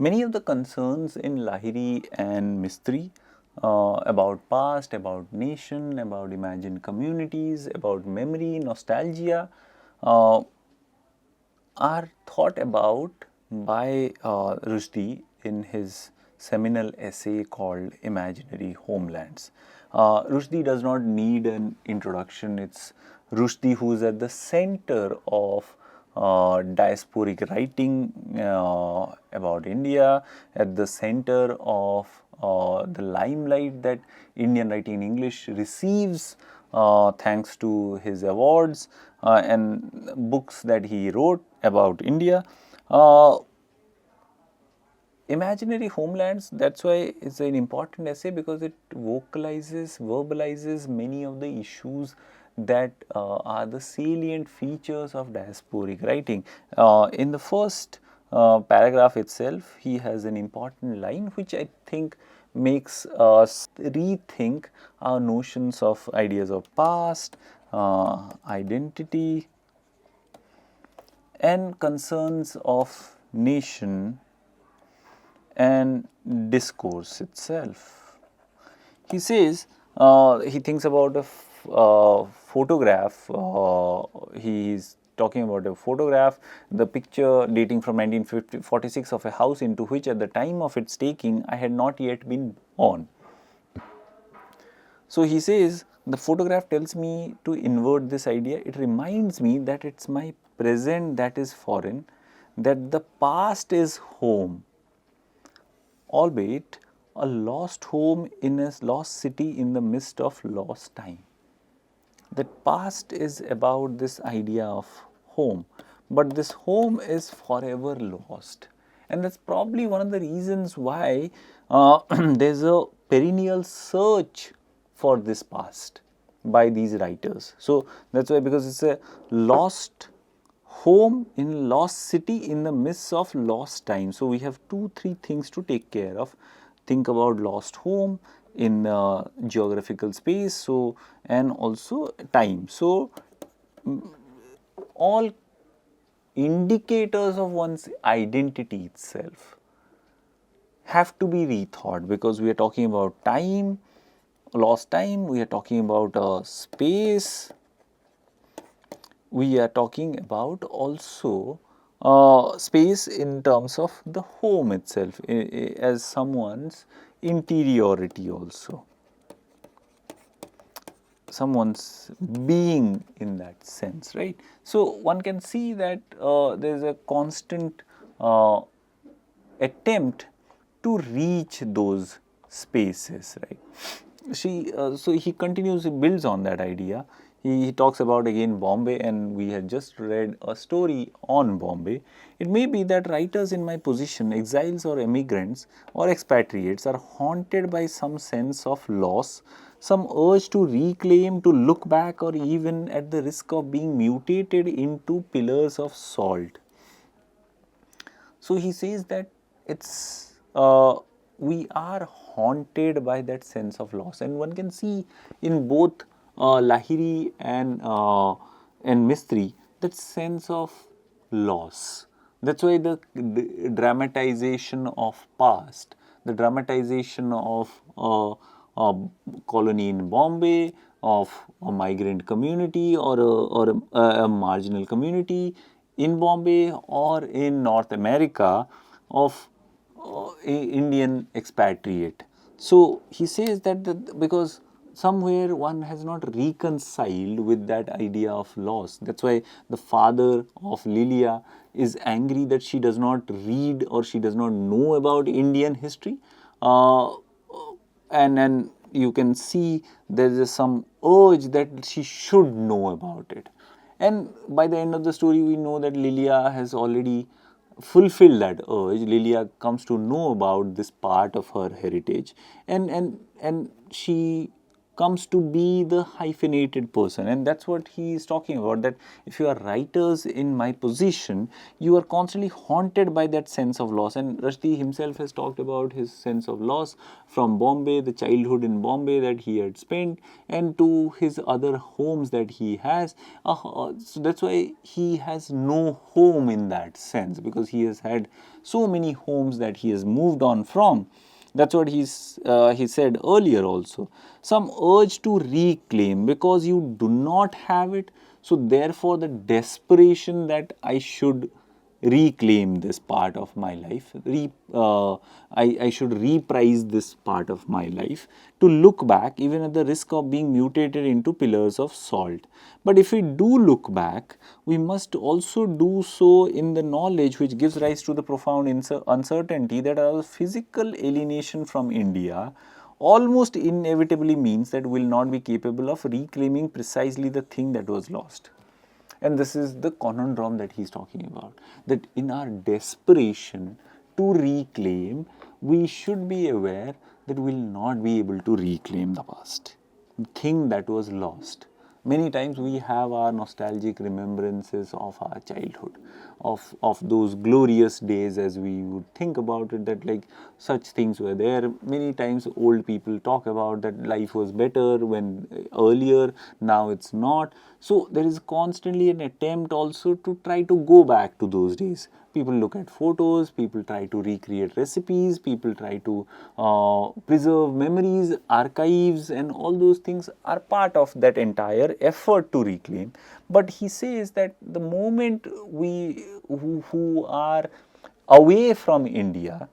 Many of the concerns in Lahiri and Mistry about past, about nation, about imagined communities, about memory, nostalgia uh, are thought about by Rushdie in his seminal essay called Imaginary Homelands. Rushdie does not need an introduction. It's Rushdie who is at the center of diasporic writing about India, at the center of the limelight that Indian writing in English receives thanks to his awards and books that he wrote about India. Imaginary Homelands, that's why it's an important essay, because it verbalizes many of the issues that are the salient features of diasporic writing. In the first paragraph itself, he has an important line which I think makes us rethink our notions of ideas of past, identity, and concerns of nation and discourse itself. He says he thinks about a photograph. He is talking about a photograph, the picture dating from 1946 of a house into which at the time of its taking I had not yet been born. So he says the photograph tells me to invert this idea. It reminds me that it's my present that is foreign, that the past is home, albeit a lost home in a lost city in the midst of lost time. The past is about this idea of home, but this home is forever lost. And that's probably one of the reasons why there's a perennial search for this past by these writers. So that's why, because it's a lost home in lost city in the midst of lost time. So we have 2-3 things to take care of. Think about lost home in geographical space, so and also time. So all indicators of one's identity itself have to be rethought, because we are talking about time, lost time, we are talking about space, we are talking about also space in terms of the home itself as someone's interiority, also someone's being in that sense, right? So one can see that there is a constant attempt to reach those spaces, right? So he continues, he builds on that idea. He talks about again Bombay, and we had just read a story on Bombay. It may be that writers in my position, exiles or immigrants or expatriates, are haunted by some sense of loss, some urge to reclaim, to look back, or even at the risk of being mutated into pillars of salt. So he says that it's we are haunted by that sense of loss, and one can see in both Lahiri and Mistry that sense of loss. That's why the dramatization of past, the dramatization of a colony in Bombay, of a migrant community or a marginal community in Bombay or in North America of Indian expatriate. So he says that because somewhere one has not reconciled with that idea of loss. That's why the father of Lilia is angry that she does not read or she does not know about Indian history. And you can see there is some urge that she should know about it. And by the end of the story, we know that Lilia has already fulfilled that urge. Lilia comes to know about this part of her heritage, and she comes to be the hyphenated person, and that's what he is talking about, that if you are writers in my position, you are constantly haunted by that sense of loss. And Rushdie himself has talked about his sense of loss from Bombay, the childhood in Bombay that he had spent, and to his other homes that he has. So that's why he has no home in that sense, because he has had so many homes that he has moved on from. That's what he said earlier also. Some urge to reclaim because you do not have it. So therefore the desperation that I should reclaim this part of my life, I should reprise this part of my life, to look back even at the risk of being mutated into pillars of salt. But if we do look back, we must also do so in the knowledge which gives rise to the profound uncertainty that our physical alienation from India almost inevitably means that we will not be capable of reclaiming precisely the thing that was lost. And this is the conundrum that he's talking about, that in our desperation to reclaim, we should be aware that we will not be able to reclaim the past, the thing that was lost. Many times we have our nostalgic remembrances of our childhood, of those glorious days, as we would think about it, that like such things were there. Many times old people talk about that life was better when earlier, now it's not. So there is constantly an attempt also to try to go back to those days. People look at photos, people try to recreate recipes, people try to preserve memories, archives, and all those things are part of that entire effort to reclaim. But he says that the moment we who are away from India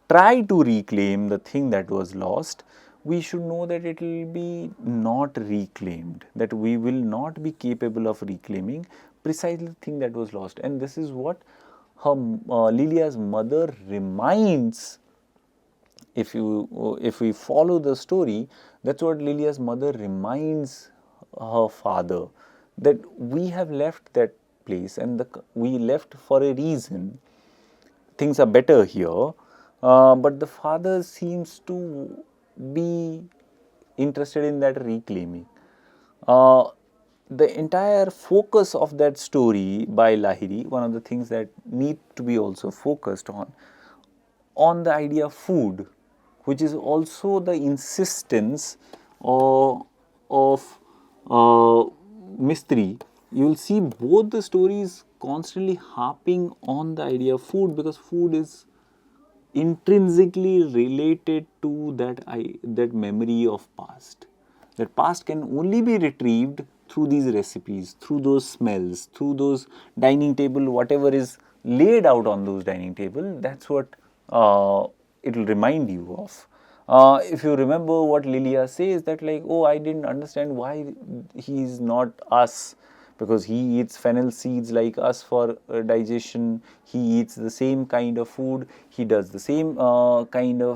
try to reclaim the thing that was lost, we should know that it will be not reclaimed, that we will not be capable of reclaiming precisely the thing that was lost. And this is what her Lilia's mother reminds. If we follow the story, that's what Lilia's mother reminds her father, that we have left that place, and we left for a reason. Things are better here, but the father seems to be interested in that reclaiming. The entire focus of that story by Lahiri, one of the things that need to be also focused on the idea of food, which is also the insistence of Mistry. You will see both the stories constantly harping on the idea of food, because food is intrinsically related to that memory of past. That past can only be retrieved through these recipes, through those smells, through those dining table, whatever is laid out on those dining table. That's what it will remind you of. If you remember what Lilia says, that like, oh, I didn't understand why he is not us, because he eats fennel seeds like us for digestion. He eats the same kind of food. He does the same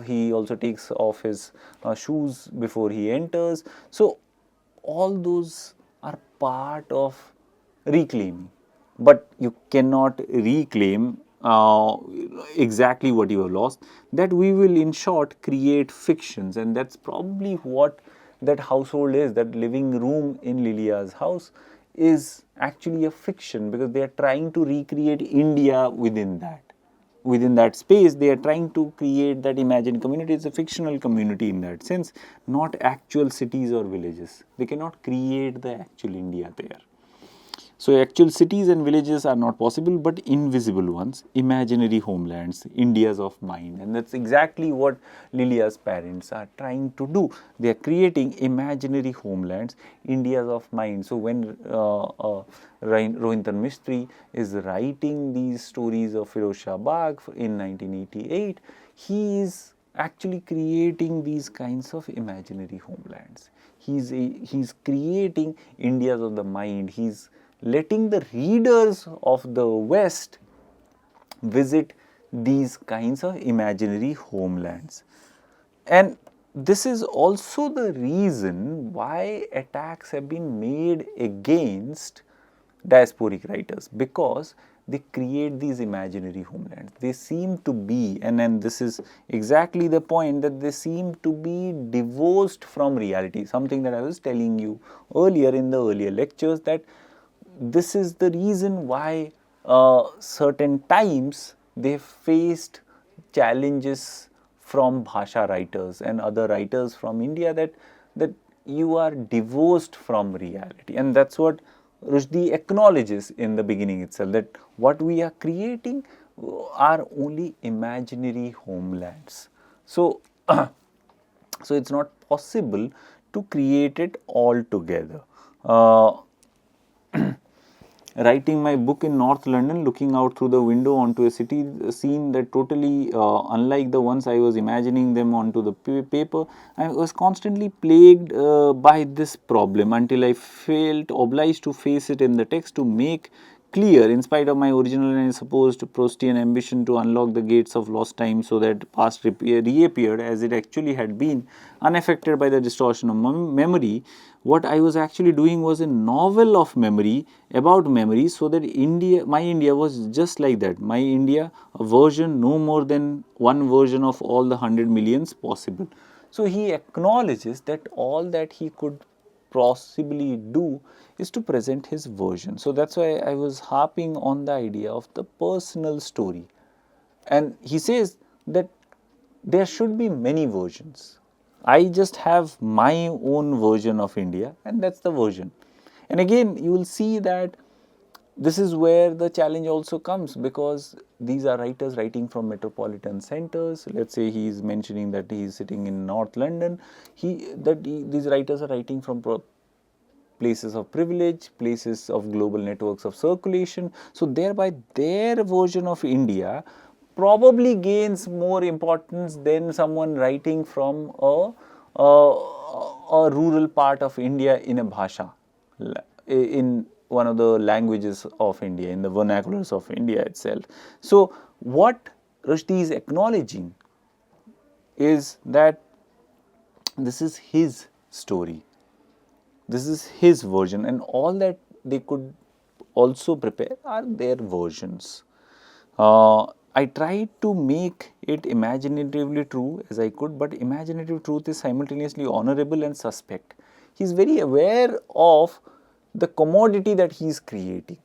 he also takes off his shoes before he enters. So all those are part of reclaiming, but you cannot reclaim exactly what you have lost. That we will, in short, create fictions, and that's probably what that household is. That living room in Lilia's house is actually a fiction, because they are trying to recreate India within that space. They are trying to create that imagined community. It's a fictional community in that sense, not actual cities or villages. They cannot create the actual India there. So actual cities and villages are not possible, but invisible ones, imaginary homelands, Indias of mind. And that's exactly what Lilia's parents are trying to do. They are creating imaginary homelands, Indias of mind. So when Rohinton Mistry is writing these stories of Firozshah Bagh in 1988, he is actually creating these kinds of imaginary homelands. He's creating Indias of the mind. He's letting the readers of the West visit these kinds of imaginary homelands. And this is also the reason why attacks have been made against diasporic writers, because they create these imaginary homelands. They seem to be, and this is exactly the point, that they seem to be divorced from reality. Something that I was telling you earlier in the earlier lectures, that this is the reason why certain times they faced challenges from Bhasha writers and other writers from India, that you are divorced from reality. And that's what Rushdie acknowledges in the beginning itself, that what we are creating are only imaginary homelands. So, so it's not possible to create it all together. Writing my book in North London, looking out through the window onto a city scene that totally unlike the ones I was imagining them onto the paper, I was constantly plagued by this problem until I felt obliged to face it in the text to make clear, in spite of my original and supposed Proustian ambition to unlock the gates of lost time so that past reappeared as it actually had been, unaffected by the distortion of memory. What I was actually doing was a novel of memory about memory, so that my India was just like that. My India, a version, no more than one version of all the 100 millions possible. So he acknowledges that all that he could possibly do is to present his version. So that's why I was harping on the idea of the personal story. And he says that there should be many versions. I just have my own version of India, and that's the version. And again, you will see that this is where the challenge also comes, because these are writers writing from metropolitan centers. Let's say he is mentioning that he is sitting in North London. These writers are writing from places of privilege, places of global networks of circulation. So thereby their version of India probably gains more importance than someone writing from a rural part of India in a bhasha, in one of the languages of India, in the vernaculars of India itself. So what Rushdie is acknowledging is that this is his story. This is his version, and all that they could also prepare are their versions. I tried to make it imaginatively true as I could, but imaginative truth is simultaneously honorable and suspect. He is very aware of the commodity that he is creating.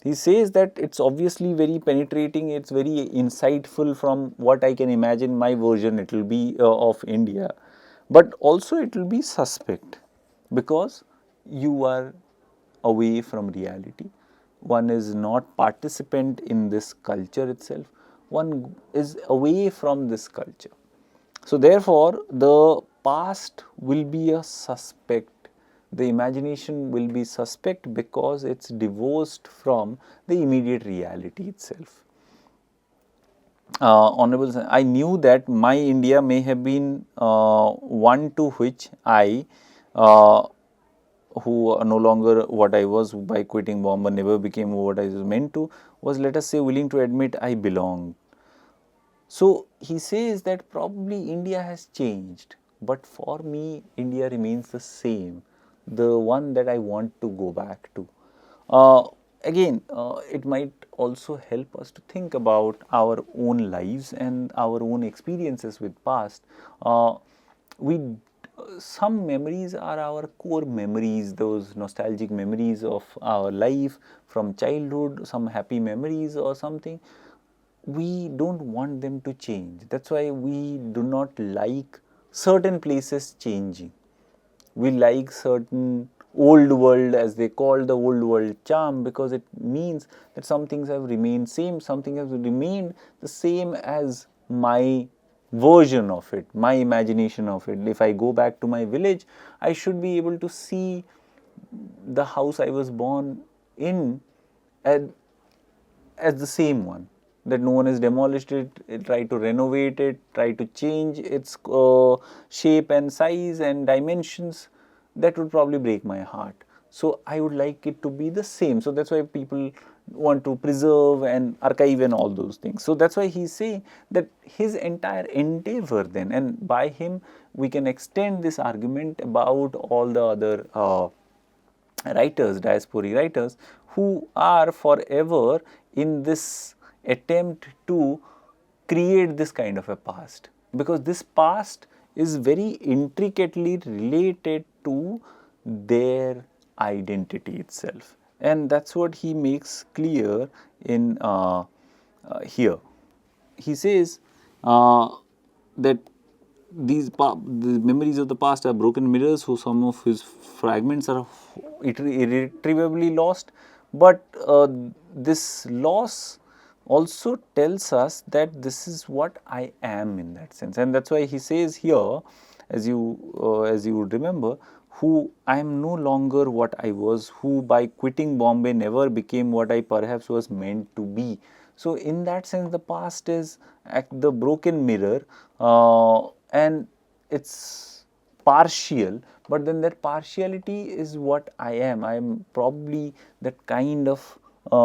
He says that it's obviously very penetrating, it's very insightful from what I can imagine my version it will be of India, but also it will be suspect, because you are away from reality. One is not participant in this culture itself. One is away from this culture. So therefore, the past will be a suspect. The imagination will be suspect because it's divorced from the immediate reality itself. Honorable, I knew that my India may have been one to which I who no longer what I was by quitting Bombay, never became what I was meant to, was, let us say, willing to admit I belonged. So he says that probably India has changed, but for me India remains the same, the one that I want to go back to. Again, it might also help us to think about our own lives and our own experiences with past. Some memories are our core memories, those nostalgic memories of our life from childhood, some happy memories or something. We don't want them to change. That's why we do not like certain places changing. We like certain old world, as they call the old world charm, because it means that some things have remained same, something has remained the same as my version of it, my imagination of it. If I go back to my village, I should be able to see the house I was born in as the same one, that no one has demolished it, try to renovate it, try to change its shape and size and dimensions. That would probably break my heart. So I would like it to be the same. So that's why people want to preserve and archive and all those things. So that's why he's saying that his entire endeavor then, and by him we can extend this argument about all the other writers, diasporic writers, who are forever in this attempt to create this kind of a past, because this past is very intricately related to their identity itself, and that's what he makes clear in here. He says that the memories of the past are broken mirrors, who some of his fragments are irretrievably lost. But this loss also tells us that this is what I am in that sense, and that's why he says here, as you would remember, who I am no longer what I was, who by quitting Bombay never became what I perhaps was meant to be. So in that sense, the past is the broken mirror, and it's partial, but then that partiality is what I am. I am probably that kind of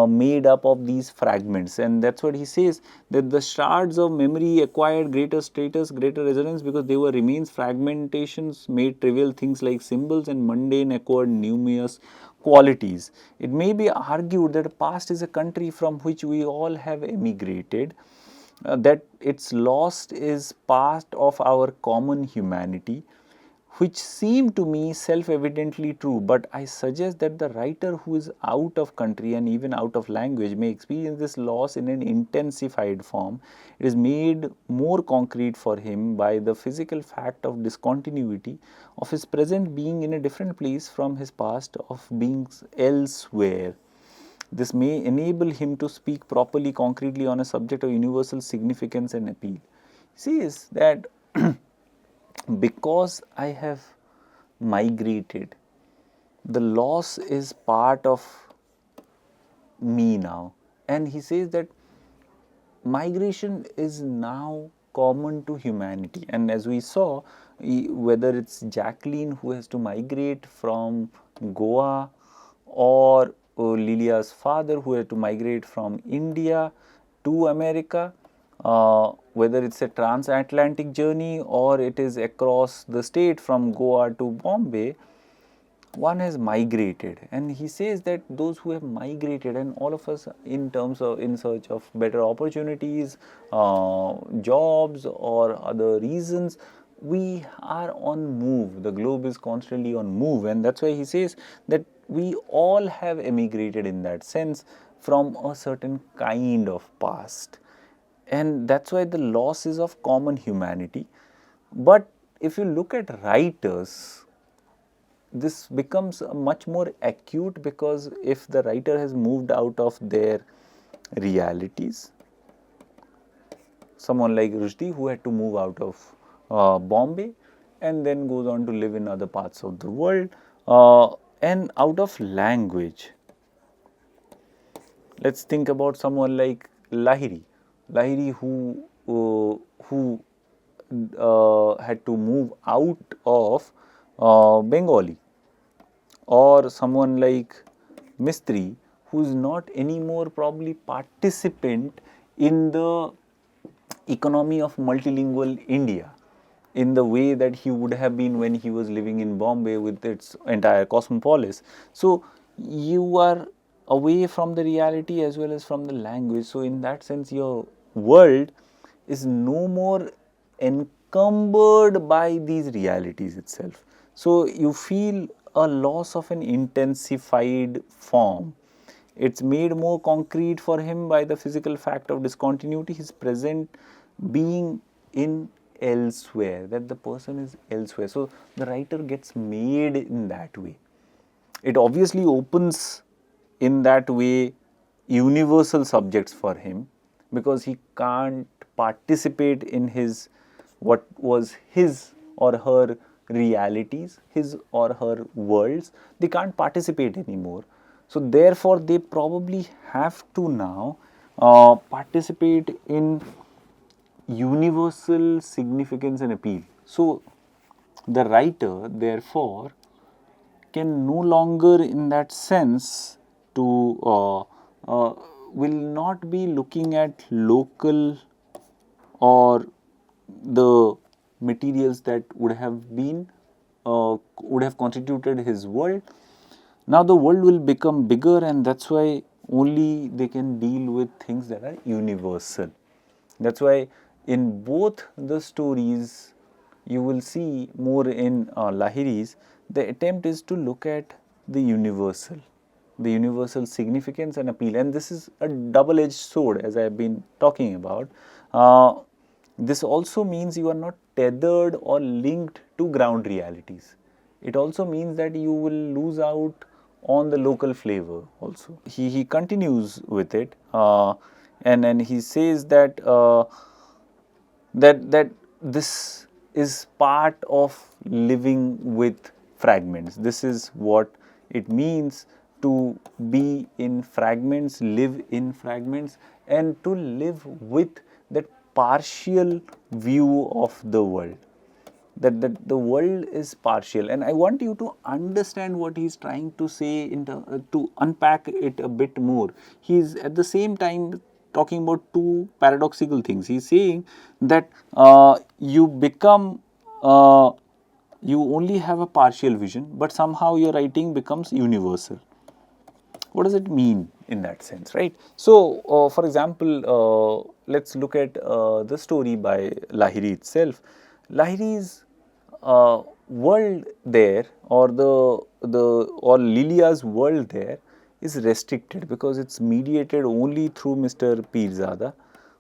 made up of these fragments, and that's what he says, that the shards of memory acquired greater status, greater resonance, because they were remains. Fragmentations made trivial things like symbols, and mundane acquired numerous qualities. It may be argued that the past is a country from which we all have emigrated, that its lost is part of our common humanity, which seem to me self-evidently true, but I suggest that the writer who is out of country and even out of language may experience this loss in an intensified form. It is made more concrete for him by the physical fact of discontinuity, of his present being in a different place from his past, of being elsewhere. This may enable him to speak properly, concretely on a subject of universal significance and appeal. He says that because I have migrated, the loss is part of me now. And he says that migration is now common to humanity. And as we saw, whether it's Jacqueline who has to migrate from Goa, or Lilia's father who had to migrate from India to America, whether it's a transatlantic journey or it is across the state from Goa to Bombay, one has migrated. And he says that those who have migrated, and all of us in terms of in search of better opportunities, jobs or other reasons, we are on move. The globe is constantly on move, and that's why he says that we all have emigrated in that sense from a certain kind of past, and that's why the loss is of common humanity. But if you look at writers, this becomes much more acute, because if the writer has moved out of their realities, someone like Rushdie who had to move out of Bombay and then goes on to live in other parts of the world, and out of language. Let's think about someone like Lahiri, who had to move out of Bengali, or someone like Mistri, who is not anymore probably participant in the economy of multilingual India in the way that he would have been when he was living in Bombay with its entire cosmopolis. So you are away from the reality as well as from the language. So in that sense, your world is no more encumbered by these realities itself. So you feel a loss of an intensified form. It's made more concrete for him by the physical fact of discontinuity, his present being in elsewhere, that the person is elsewhere. So the writer gets made in that way. It obviously opens in that way universal subjects for him, because he can't participate in his what was his or her realities, his or her worlds. They can't participate anymore. So therefore they probably have to now participate in universal significance and appeal. So the writer therefore can no longer in that sense to will not be looking at local or the materials that would have been would have constituted his world, Now the world will become bigger, and that's why only they can deal with things that are universal. That's why in both the stories, you will see more in Lahiri's, the attempt is to look at the universal significance and appeal. And this is a double-edged sword, as I have been talking about. This also means you are not tethered or linked to ground realities. It also means that you will lose out on the local flavor also. He continues with it, and he says that that this is part of living with fragments. This is what it means to be in fragments, live in fragments, and to live with that partial view of the world. That the world is partial, and I want you to understand what he's trying to say to unpack it a bit more. He's at the same time talking about two paradoxical things. He's saying that you become you only have a partial vision, but somehow your writing becomes universal. What does it mean in that sense, right? So, for example, let's look at the story by Lahiri itself. Lahiri's world there, or or Lilia's world there, is restricted because it's mediated only through Mr. Pirzada.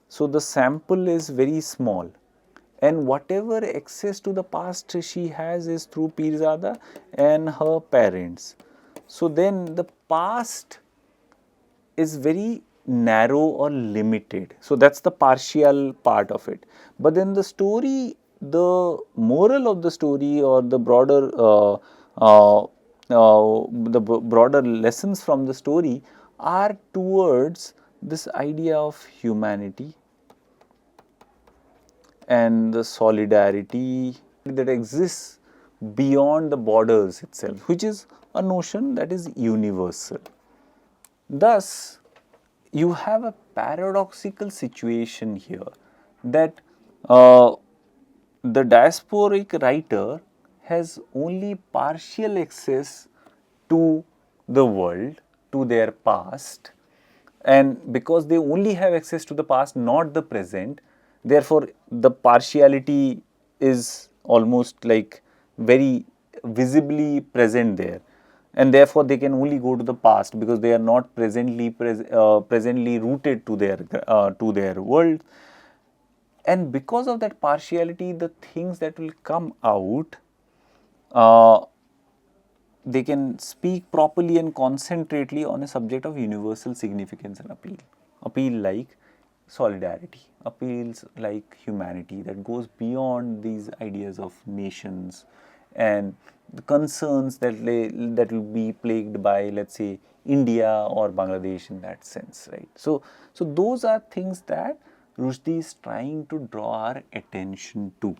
So the sample is very small, and whatever access to the past she has is through Pirzada and her parents. So then the past is very narrow or limited. So that's the partial part of it. But then the story, the moral of the story, or the broader broader lessons from the story are towards this idea of humanity and the solidarity that exists beyond the borders itself, which is a notion that is universal. Thus, you have a paradoxical situation here, that the diasporic writer has only partial access to the world, to their past, and because they only have access to the past, not the present, therefore the partiality is almost like very visibly present there, and therefore they can only go to the past because they are not presently rooted to their world. And because of that partiality, the things that will come out, uh, they can speak properly and concentrately on a subject of universal significance and appeal. Appeal like solidarity, appeals like humanity that goes beyond these ideas of nations and the concerns that will be plagued by, let's say, India or Bangladesh in that sense, right? So those are things that Rushdie is trying to draw our attention to.